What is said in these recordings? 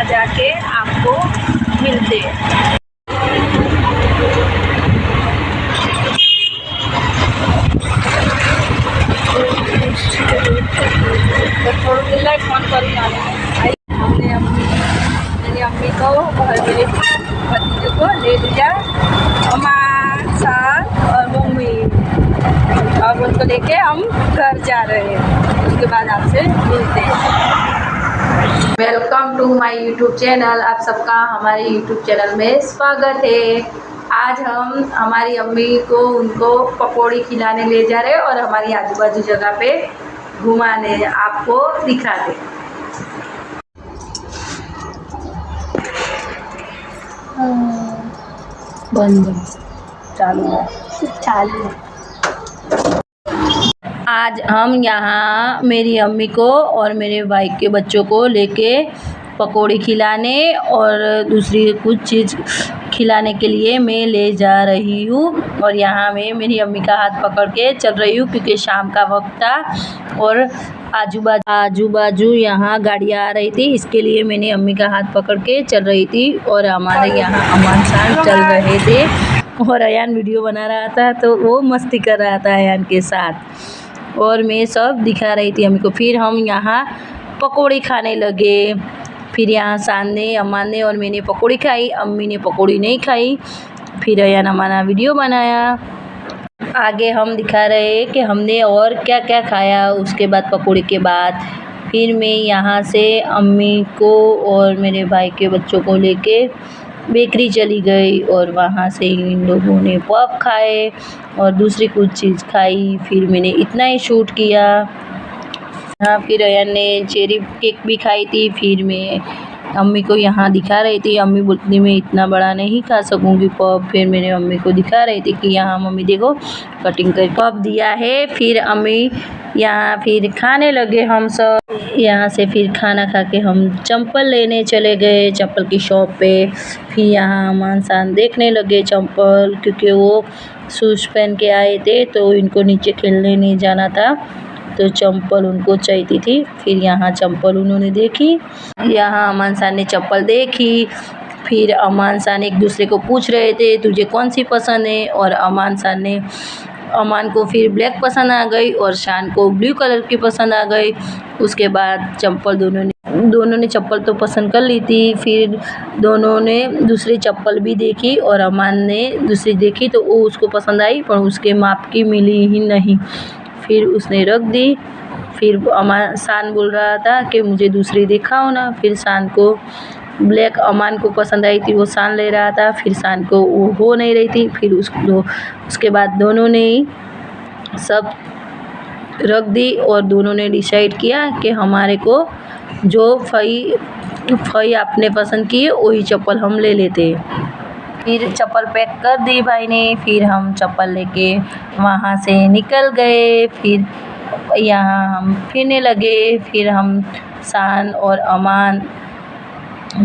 जाके आपको मिलते हैं। फोन कर हमने मेरी अम्मी को और मेरे भतीजे को ले लिया हमारे साथ और मम्मी, अब उनको लेके हम घर जा रहे हैं। उसके बाद आपसे मिलते हैं। Welcome to my YouTube channel. आप सबका हमारे यूट्यूब चैनल में स्वागत है। आज हम हमारी अम्मी को उनको पकौड़ी खिलाने ले जा रहे हैं और हमारी आजू बाजू जगह पे घुमाने आपको दिखा दे। बंद चालू चालू। आज हम यहाँ मेरी अम्मी को और मेरे भाई के बच्चों को लेके पकौड़ी खिलाने और दूसरी कुछ चीज़ खिलाने के लिए मैं ले जा रही हूँ। और यहाँ मैं मेरी अम्मी का हाथ पकड़ के चल रही हूँ क्योंकि शाम का वक्त था और आजू बाजू यहाँ गाड़ियाँ आ रही थी, इसके लिए मैंने अम्मी का हाथ पकड़ के चल रही थी। और हमारे यहाँ अमान साहब चल रहे थे और अयान वीडियो बना रहा था तो वो मस्ती कर रहा था अयान के साथ और मैं सब दिखा रही थी अम्मी को। फिर हम यहाँ पकौड़ी खाने लगे। फिर यहाँ शान ने, अमान ने और मैंने पकौड़ी खाई, अम्मी ने पकौड़ी नहीं खाई। फिर अयान हमारा वीडियो बनाया। आगे हम दिखा रहे हैं कि हमने और क्या क्या खाया उसके बाद पकौड़ी के बाद। फिर मैं यहाँ से अम्मी को और मेरे भाई के बच्चों को लेके बेकरी चली गई और वहाँ से इन लोगों ने पफ खाए और दूसरी कुछ चीज़ खाई। फिर मैंने इतना ही शूट किया। हाँ, फिर अयान ने चेरी केक भी खाई थी। फिर मैं अम्मी को यहाँ दिखा रही थी, अम्मी बोलती मैं इतना बड़ा नहीं खा सकूँगी पफ। फिर मेरे अम्मी को दिखा रही थी कि यहाँ मम्मी देखो कटिंग कर पफ दिया है। फिर अम्मी यहाँ फिर खाने लगे हम सब। यहाँ से फिर खाना खा के हम चप्पल लेने चले गए चप्पल की शॉप पे। फिर यहाँ अमान शान देखने लगे चप्पल, क्योंकि वो शूज़ पहन के आए थे तो इनको नीचे खेलने नहीं जाना था तो चप्पल उनको चाहिए थी। फिर यहाँ चप्पल उन्होंने देखी, यहाँ अमान शान ने चप्पल देखी। फिर अमान शान एक दूसरे को पूछ रहे थे तुझे कौन सी पसंद है, और अमान को फिर ब्लैक पसंद आ गई और शान को ब्लू कलर की पसंद आ गई। उसके बाद चप्पल दोनों ने चप्पल तो पसंद कर ली थी। फिर दोनों ने दूसरी चप्पल भी देखी और अमान ने दूसरी देखी तो वो उसको पसंद आई पर उसके माप की मिली ही नहीं, फिर उसने रख दी। फिर शान बोल रहा था कि मुझे दूसरी दिखाओ ना। फिर शान को ब्लैक अमान को पसंद आई थी, वो शान ले रहा था। फिर शान को वो हो नहीं रही थी। फिर उसके बाद दोनों ने सब रख दी और दोनों ने डिसाइड किया कि हमारे को जो फई आपने पसंद की है वही चप्पल हम ले लेते हैं। फिर चप्पल पैक कर दी भाई ने। फिर हम चप्पल लेके वहाँ से निकल गए। फिर यहाँ हम फिरने लगे। फिर हम शान और अमान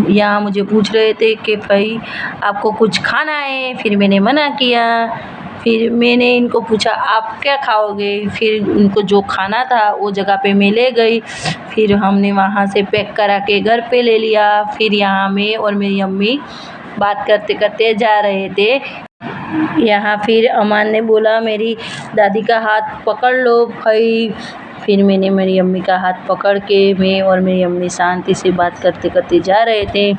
यहाँ मुझे पूछ रहे थे कि भाई आपको कुछ खाना है, फिर मैंने मना किया। फिर मैंने इनको पूछा आप क्या खाओगे, फिर उनको जो खाना था वो जगह पे मैं ले गई। फिर हमने वहाँ से पैक करा के घर पे ले लिया। फिर यहाँ मैं और मेरी अम्मी बात करते करते जा रहे थे। यहाँ फिर अमान ने बोला मेरी दादी का हाथ पकड़ लो भाई। फिर मैंने मेरी अम्मी का हाथ पकड़ के मैं और मेरी अम्मी शांति से बात करते करते जा रहे थे।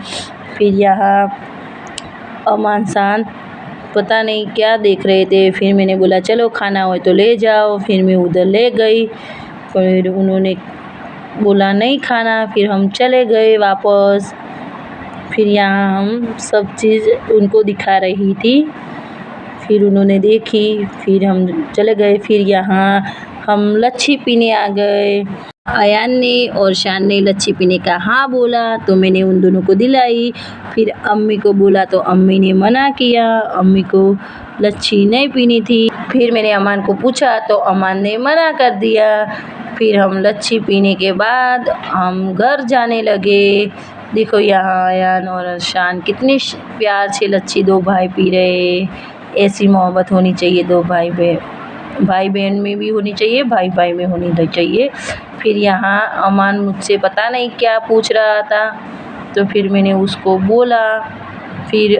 फिर यहाँ अमान शांत पता नहीं क्या देख रहे थे। फिर मैंने बोला चलो खाना हो तो ले जाओ। फिर मैं उधर ले गई, फिर उन्होंने बोला नहीं खाना। फिर हम चले गए वापस। फिर यहाँ हम सब चीज़ उनको दिखा रही थी। फिर उन्होंने देखी, फिर हम चले गए। फिर यहाँ हम लच्छी पीने आ गए। अयान ने और शान ने लच्छी पीने का हाँ बोला तो मैंने उन दोनों को दिलाई। फिर अम्मी को बोला तो अम्मी ने मना किया, अम्मी को लच्छी नहीं पीनी थी। फिर मैंने अमान को पूछा तो अमान ने मना कर दिया। फिर हम लच्छी पीने के बाद हम घर जाने लगे। देखो यहाँ अयान और शान कितनी प्यार से लच्छी दो भाई पी रहे। ऐसी मोहब्बत होनी चाहिए दो भाई बहन में भी होनी चाहिए, भाई भाई में होनी चाहिए। फिर यहाँ अमान मुझसे पता नहीं क्या पूछ रहा था। तो फिर मैंने उसको बोला, फिर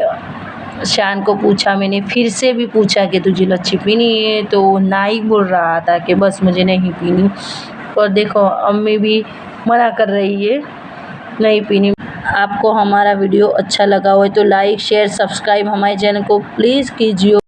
शान को पूछा, मैंने फिर से भी पूछा कि तुझे लस्सी पीनी है, तो वो ना ही बोल रहा था कि बस मुझे नहीं पीनी। और देखो अम्मी भी मना कर रही है नहीं पीनी। आपको हमारा वीडियो अच्छा लगा हो तो लाइक शेयर सब्सक्राइब हमारे चैनल को प्लीज़ कीजिए।